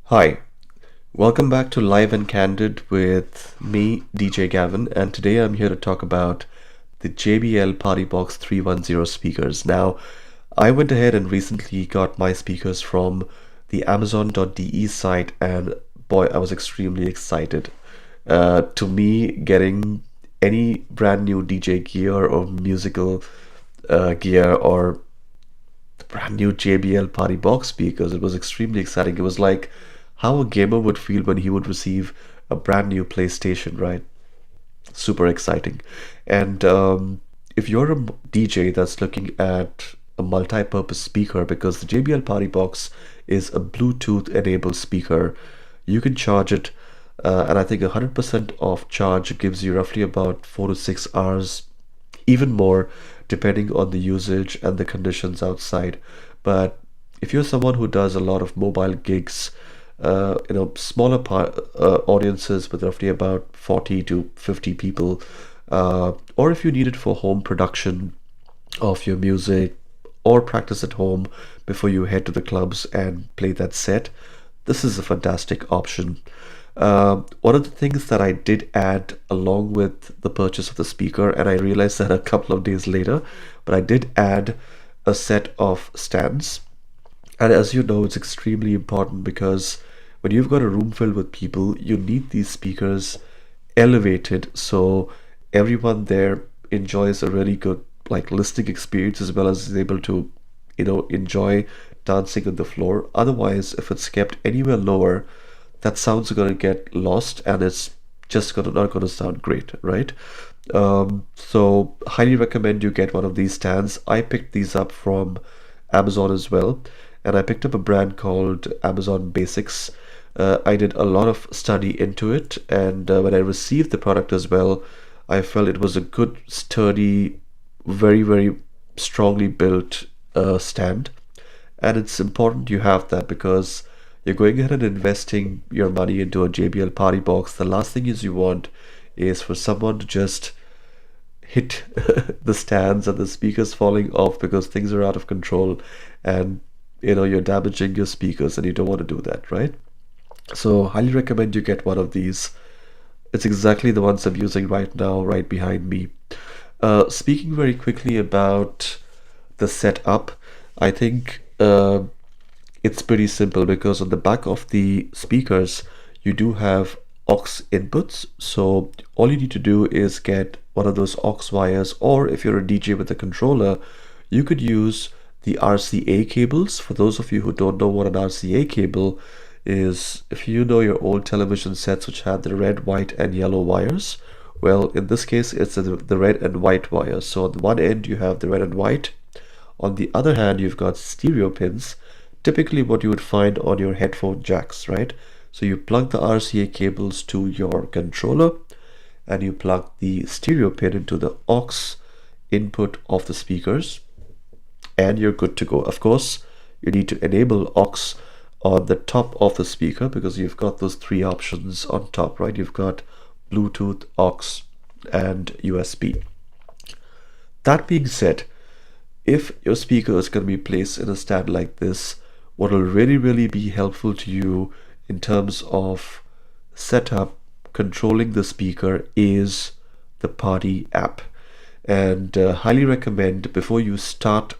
Hi, welcome back to Live and Candid with me, DJ Gavin, and today I'm here to talk about the JBL PartyBox 310 speakers. Now, I went ahead and recently got my speakers from the Amazon.de site, and boy, I was extremely excited. To me, getting any brand new DJ gear or musical gear or the brand new JBL PartyBox speakers. It was extremely exciting. It was like how a gamer would feel when he would receive a brand new PlayStation, right? Super exciting. And if you're a DJ that's looking at a multi-purpose speaker, because the JBL PartyBox is a Bluetooth enabled speaker, you can charge it, and I think 100% of charge gives you roughly about 4 to 6 hours, even more depending on the usage and the conditions outside. But if you're someone who does a lot of mobile gigs, smaller audiences with roughly about 40 to 50 people, or if you need it for home production of your music or practice at home before you head to the clubs and play that set, this is a fantastic option. One of the things that I did add along with the purchase of the speaker, and I realized that a couple of days later, but I did add a set of stands. And as you know, it's extremely important because when you've got a room filled with people, you need these speakers elevated so everyone there enjoys a really good listening experience as well as is able to, enjoy dancing on the floor. Otherwise, if it's kept anywhere lower, that sound's going to get lost and it's just gonna not going to sound great, right? So highly recommend you get one of these stands. I picked these up from Amazon as well, and I picked up a brand called Amazon Basics. I did a lot of study into it, and when I received the product as well, I felt it was a good, sturdy, very, very strongly built stand. And it's important you have that because you're going ahead and investing your money into a JBL Party Box. The last thing is you want is for someone to just hit the stands and the speakers falling off because things are out of control and you're damaging your speakers and you don't want to do that, right? So highly recommend you get one of these. It's exactly the ones I'm using right now, right behind me. Speaking very quickly about the setup, I think it's pretty simple because on the back of the speakers, you do have aux inputs. So all you need to do is get one of those aux wires, or if you're a DJ with a controller, you could use the RCA cables. For those of you who don't know what an RCA cable is, if you know your old television sets which had the red, white, and yellow wires, well, in this case, it's the red and white wires. So on the one end, you have the red and white. On the other hand, you've got stereo pins, typically what you would find on your headphone jacks, right? So you plug the RCA cables to your controller and you plug the stereo pin into the aux input of the speakers and you're good to go. Of course, you need to enable aux on the top of the speaker because you've got those three options on top, right? You've got Bluetooth, aux, and USB. That being said, if your speaker is going to be placed in a stand like this, what will really, really be helpful to you in terms of setup, controlling the speaker is the Party app. And highly recommend before you start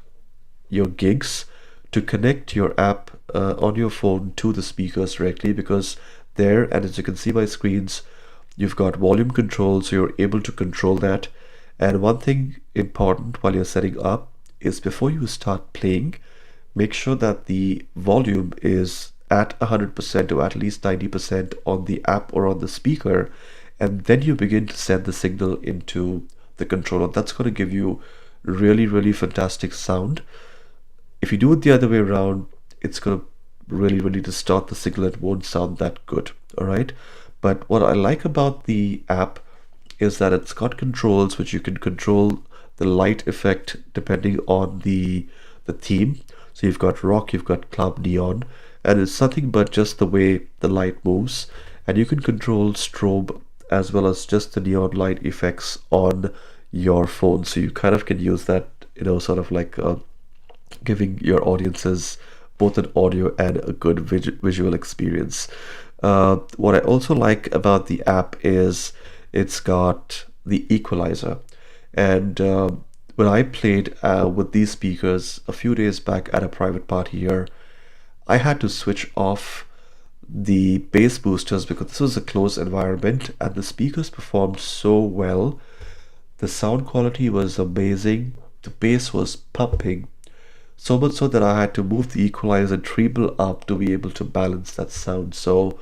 your gigs to connect your app on your phone to the speakers directly because there, and as you can see by screens, you've got volume control, so you're able to control that. And one thing important while you're setting up is before you start playing, make sure that the volume is at 100% or at least 90% on the app or on the speaker, and then you begin to send the signal into the controller. That's going to give you really, really fantastic sound. If you do it the other way around, it's going to really, really distort the signal. It won't sound that good, all right? But what I like about the app is that it's got controls which you can control the light effect depending on the theme. So you've got rock, you've got club, neon, and it's nothing but just the way the light moves. And you can control strobe as well as just the neon light effects on your phone. So you kind of can use that, sort of like giving your audiences both an audio and a good visual experience. What I also like about the app is it's got the equalizer. And when I played with these speakers a few days back at a private party here, I had to switch off the bass boosters because this was a closed environment and the speakers performed so well. The sound quality was amazing. The bass was pumping. So much so that I had to move the equalizer and treble up to be able to balance that sound. So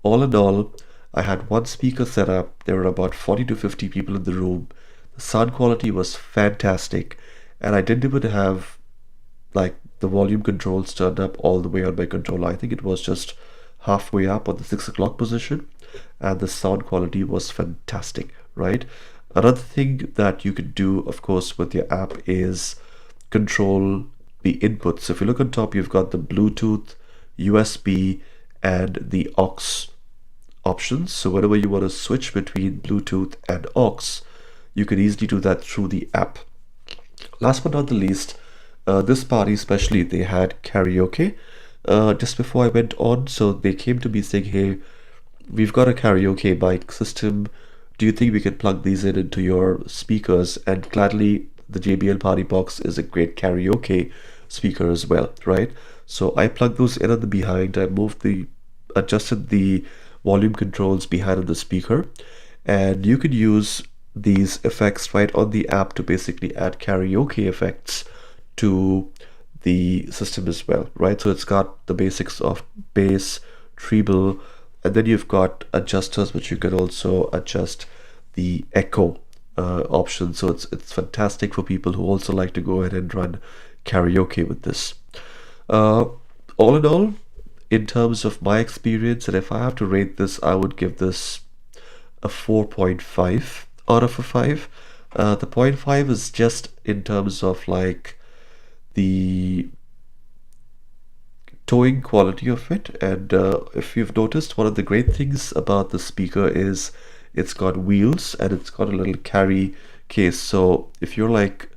all in all, I had one speaker set up. There were about 40 to 50 people in the room. The sound quality was fantastic. And I didn't even have like the volume controls turned up all the way on my controller. I think it was just halfway up on the 6 o'clock position. And the sound quality was fantastic, right? Another thing that you can do, of course, with your app is control the inputs. So if you look on top, you've got the Bluetooth, USB, and the aux options. So whenever you want to switch between Bluetooth and aux, you can easily do that through the app. Last but not the least, this party especially, they had karaoke just before I went on. So they came to me saying, hey, we've got a karaoke mic system. Do you think we can plug these in into your speakers? And gladly, the JBL PartyBox is a great karaoke speaker as well, right? So I plugged those in on the behind. I adjusted the volume controls behind on the speaker, and you can use these effects right on the app to basically add karaoke effects to the system as well, right? So it's got the basics of bass, treble, and then you've got adjusters which you can also adjust the echo option. So it's fantastic for people who also like to go ahead and run karaoke with this. All in all, in terms of my experience, and if I have to rate this, I would give this a 4.5 out of a 5. The 0.5 is just in terms of like the towing quality of it. And if you've noticed, one of the great things about the speaker is it's got wheels and it's got a little carry case. So if you're like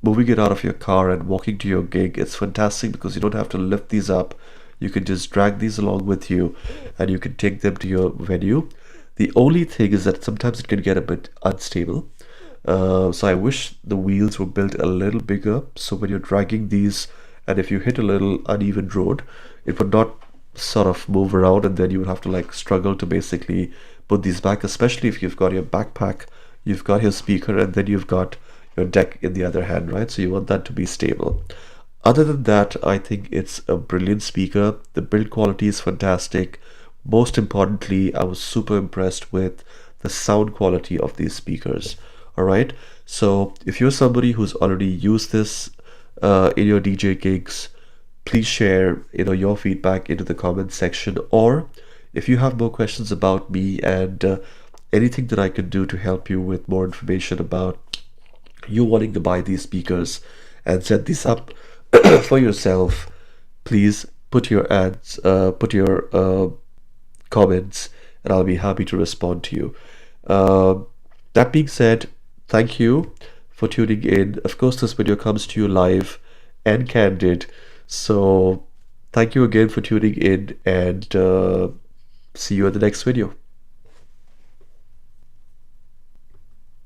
moving it out of your car and walking to your gig, it's fantastic because you don't have to lift these up. You can just drag these along with you and you can take them to your venue. The only thing is that sometimes it can get a bit unstable. So I wish the wheels were built a little bigger, so when you're dragging these and if you hit a little uneven road, it would not sort of move around, and then you would have to like struggle to basically put these back, especially if you've got your backpack, you've got your speaker, and then you've got your deck in the other hand, right? So you want that to be stable. Other than that, I think it's a brilliant speaker. The build quality is fantastic. Most importantly, I was super impressed with the sound quality of these speakers. All right, so if you're somebody who's already used this in your DJ gigs, please share your feedback into the comment section. Or if you have more questions about me and anything that I can do to help you with more information about you wanting to buy these speakers and set these up for yourself, please put your comments, and I'll be happy to respond to you. That being said, thank you for tuning in. Of course, this video comes to you live and candid. So thank you again for tuning in, and see you in the next video.